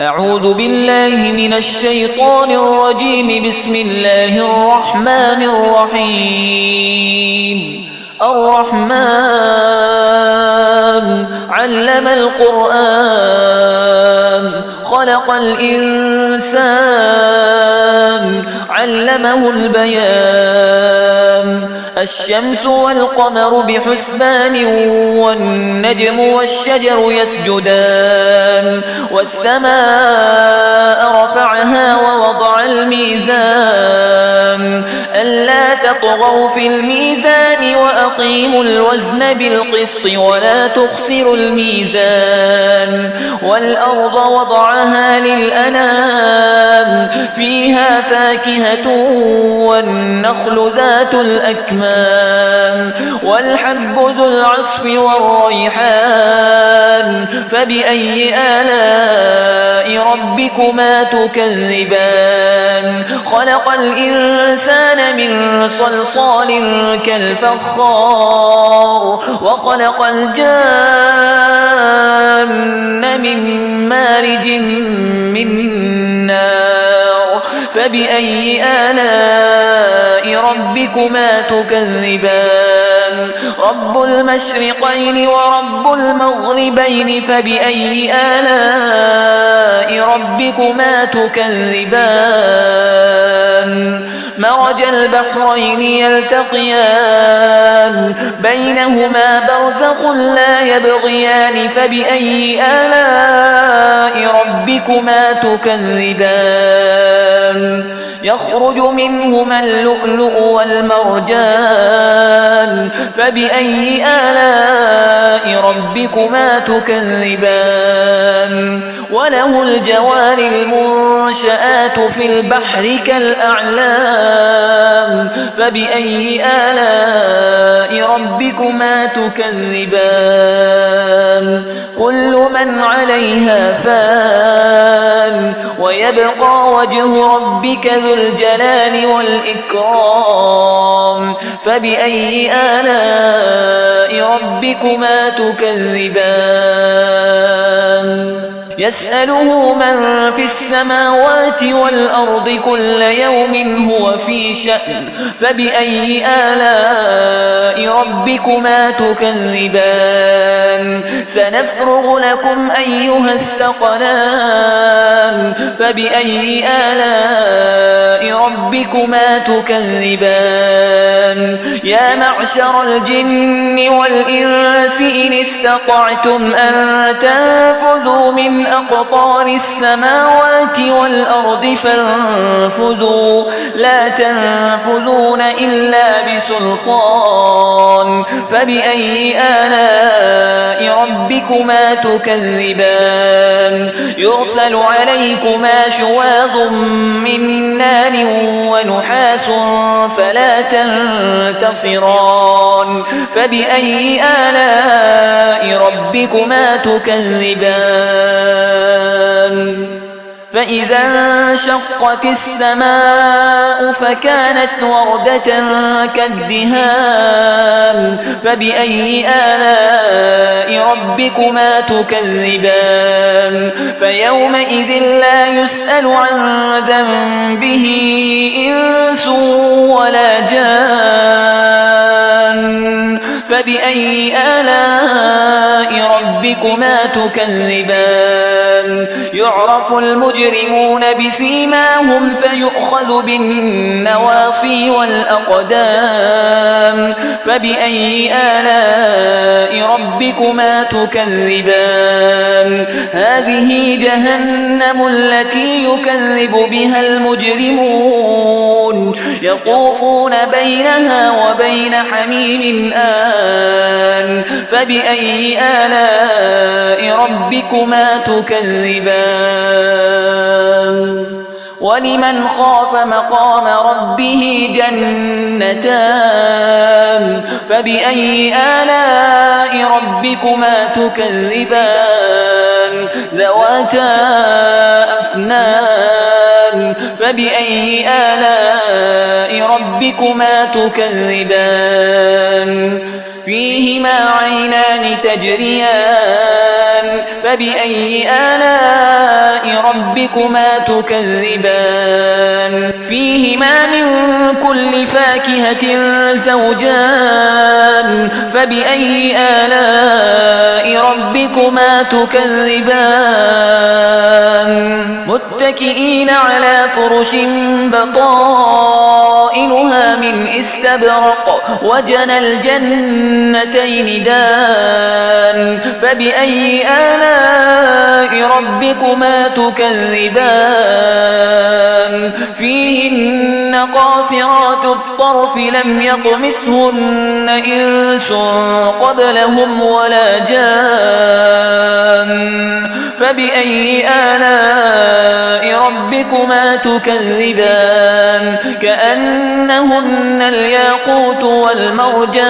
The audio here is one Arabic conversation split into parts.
أعوذ بالله من الشيطان الرجيم. بسم الله الرحمن الرحيم. الرحمن علم القرآن خلق الإنسان علمه البيان. الشمس والقمر بحسبان والنجم والشجر يسجدان. والسماء رفعها ووضع الميزان ألا تطغوا في الميزان وأقيموا الوزن بالقسط ولا تخسروا الميزان. والأرض وضعها للأنام فيها فاكهة والنخل ذات الأكمام والحب ذو العصف والريحان. فبأي آلاء ربكما تكذبان؟ خلق الإنسان من صلصال كالفخار وخلق الجان من مارج من نار. فبأي آلاء ربكما تكذبان؟ رب المشرقين ورب المغربين. فبأي آلاء ربكما تكذبان؟ مرج البحرين يلتقيان بينهما برزخ لا يبغيان. فبأي آلاء ربكما تكذبان؟ يخرج منهما اللؤلؤ والمرجان. فبأي آلاء ربكما تكذبان؟ وله الجوار المنشآت في البحر كالأعلام. فبأي آلاء ربكما تكذبان؟ كل من عليها فان ويبقى وجه ربك ذو الجلال والإكرام. فبأي آلاء ربكما تكذبان؟ يسأله من في السماوات والأرض كل يوم هو في شأن. فبأي آلاء ربكما تكذبان؟ سنفرغ لكم أيها الثقلان. فبأي آلاء ربكما تكذبان؟ يا معشر الجن والإنس إن استطعتم أن تنفذوا من أقطار السماوات والأرض فانفذوا لا تنفذون إلا بسلطان. فبأي آلاء ربكما تكذبان؟ يرسل عليكما شواظ من نار ونحاس فلا تنتصران. فبأي آلاء ربكما تكذبان؟ فإذا انشقت السماء فكانت وردة كالدهان. فبأي آلاء ربكما تكذبان؟ فيومئذ لا يسأل عن ذنبه إنس ولا جان. فبأي آلاء ربكما تكذبان؟ يعرف المجرمون بسيماهم فيؤخذ بالنواصي والأقدام. فبأي آلاء ربكما تكذبان؟ هذه جهنم التي يكذب بها المجرمون يطوفون بينها وبين حميم آن. فبأي آلاء ربكما تكذبان؟ ولمن خاف مقام ربه جنتان. فبأي آلاء ربكما تكذبان؟ ذواتا أفنان. فبأي آلاء ربكما تكذبان؟ فيهما عينان تجريان فبأي آلاء ربكما تكذبان فيهما من كل فاكهة زوجان فبأي آلاء ربكما تكذبان متكئين على فرش بطائنها من استبرق وجنى الجنتين دان فبأي آلاء ربكما تكذبان فيهن قاصرات الطرف لم يطمثهن إنس قبلهم ولا جان فبأي آلاء ربكما تكذبان كأنهن الياقوت والمرجان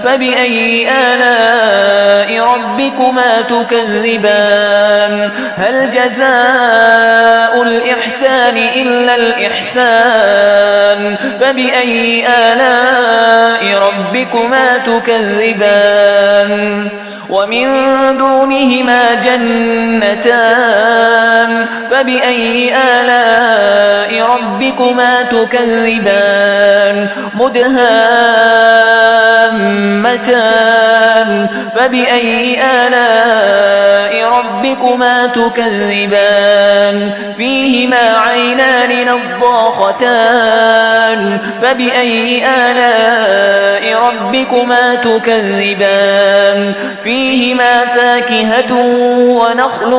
فبأي آلاء ربكما تكذبان هل جزاء الإحسان إلا الإحسان فبأي آلاء ربكما تكذبان ومن دونهما جنتان فبأي آلاء ربكما تكذبان مدهامتان فبأي آلاء ربكما تكذبان فيهما عينان نضاختان فبأي آلاء ربكما تكذبان فيهما فاكهة ونخل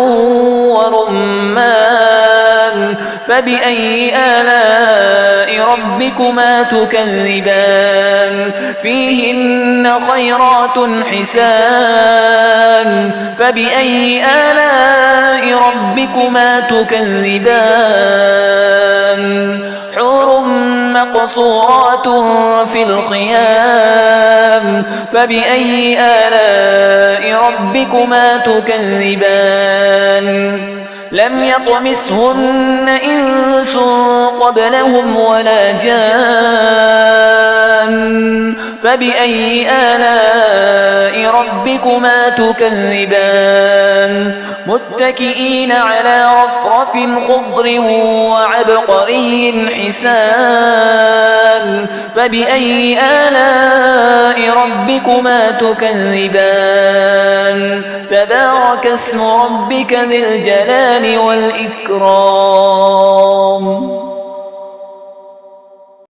ورمان فبأي آلاء ربكما تكذبان فيهن خيرات حسان فبأي آلاء ربكما تكذبان حور مقصورات في الخيام فبأي آلاء ربكما تكذبان لم يطمثهن إنس قبلهم ولا جان فبأي آلاء ربكما تكذبان متكئين على رفرف خضر وعبقري حسان فبأي آلاء ربكما تكذبان تبارك اسم ربك ذي الجلال والإكرام